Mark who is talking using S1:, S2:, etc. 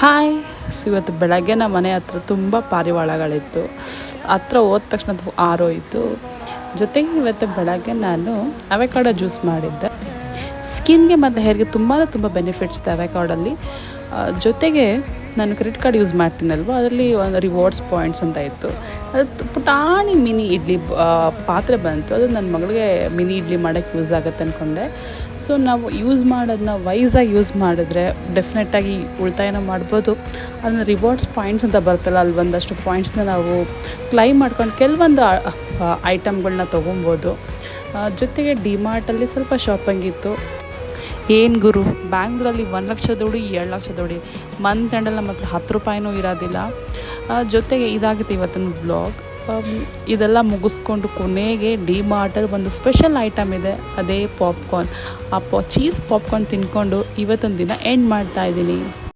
S1: Hi. So ಇವತ್ತು ಬೆಳಗ್ಗೆ ನಮ್ಮ ಮನೆ ಹತ್ರ ತುಂಬ ಪಾರಿವಾಳಗಳಿತ್ತು. ಹತ್ರ ಹೋದ ತಕ್ಷಣ ಅದು ಆರೋಯಿತು. ಜೊತೆಗೆ ಇವತ್ತು ಬೆಳಗ್ಗೆ ನಾನು ಅವಕಾಡೋ ಜ್ಯೂಸ್ ಮಾಡಿದ್ದೆ. ಸ್ಕಿನ್ಗೆ ಮತ್ತು ಹೇರ್ಗೆ ತುಂಬ ಬೆನಿಫಿಟ್ಸ್ ಇದೆ ಅವಕಾಡಲ್ಲಿ. ಜೊತೆಗೆ ನಾನು ಕ್ರೆಡಿಟ್ ಕಾರ್ಡ್ ಯೂಸ್ ಮಾಡ್ತೀನಲ್ವ, ಅದರಲ್ಲಿ ಒಂದು ರಿವಾರ್ಡ್ಸ್ ಪಾಯಿಂಟ್ಸ್ ಅಂತ ಇತ್ತು. ಅದು ಪುಟಾಣಿ ಮಿನಿ ಇಡ್ಲಿ ಪಾತ್ರೆ ಬಂತು. ಅದು ನನ್ನ ಮಗಳಿಗೆ ಮಿನಿ ಇಡ್ಲಿ ಮಾಡೋಕ್ಕೆ ಯೂಸ್ ಆಗುತ್ತೆ ಅಂದ್ಕೊಂಡೆ. ಸೊ ನಾವು ಯೂಸ್ ಮಾಡೋದನ್ನ ವೈಸಾಗಿ ಯೂಸ್ ಮಾಡಿದ್ರೆ ಡೆಫಿನೆಟಾಗಿ ಉಳಿತಾಯನ ಮಾಡ್ಬೋದು. ಅದನ್ನು ರಿವಾರ್ಡ್ಸ್ ಪಾಯಿಂಟ್ಸ್ ಅಂತ ಬರ್ತಲ್ಲ, ಅಲ್ಲಿ ಒಂದಷ್ಟು ಪಾಯಿಂಟ್ಸ್ನ ನಾವು ಕ್ಲೈಮ್ ಮಾಡ್ಕೊಂಡು ಕೆಲವೊಂದು ಐಟಮ್ಗಳನ್ನ ತೊಗೊಬೋದು. ಜೊತೆಗೆ ಡಿಮಾರ್ಟಲ್ಲಿ ಸ್ವಲ್ಪ ಶಾಪಿಂಗ್ ಇತ್ತು. ಏನು ಗುರು, ಬ್ಯಾಂಗ್ಳೂರಲ್ಲಿ 1 ಲಕ್ಷ ದುಡಿ 2 ಲಕ್ಷ ದುಡಿ, ಮಂತ್ ಎಂಡಲ್ಲಿ ನಮ್ಮ ಹತ್ರ 10 ರೂಪಾಯಿನೂ ಇರೋದಿಲ್ಲ. ಜೊತೆಗೆ ಇದಾಗುತ್ತೆ ಇವತ್ತಿನ ವ್ಲಾಗ್. ಇದೆಲ್ಲ ಮುಗಿಸ್ಕೊಂಡು ಕೊನೆಗೆ ಡಿಮಾರ್ಟಲ್ಲಿ ಒಂದು ಸ್ಪೆಷಲ್ ಐಟಮ್ ಇದೆ, ಅದೇ ಪಾಪ್ಕಾರ್ನ್. ಚೀಸ್ ಪಾಪ್ಕಾರ್ನ್ ತಿನ್ಕೊಂಡು ಇವತ್ತೊಂದು ದಿನ ಎಂಡ್ ಮಾಡ್ತಾಯಿದ್ದೀನಿ.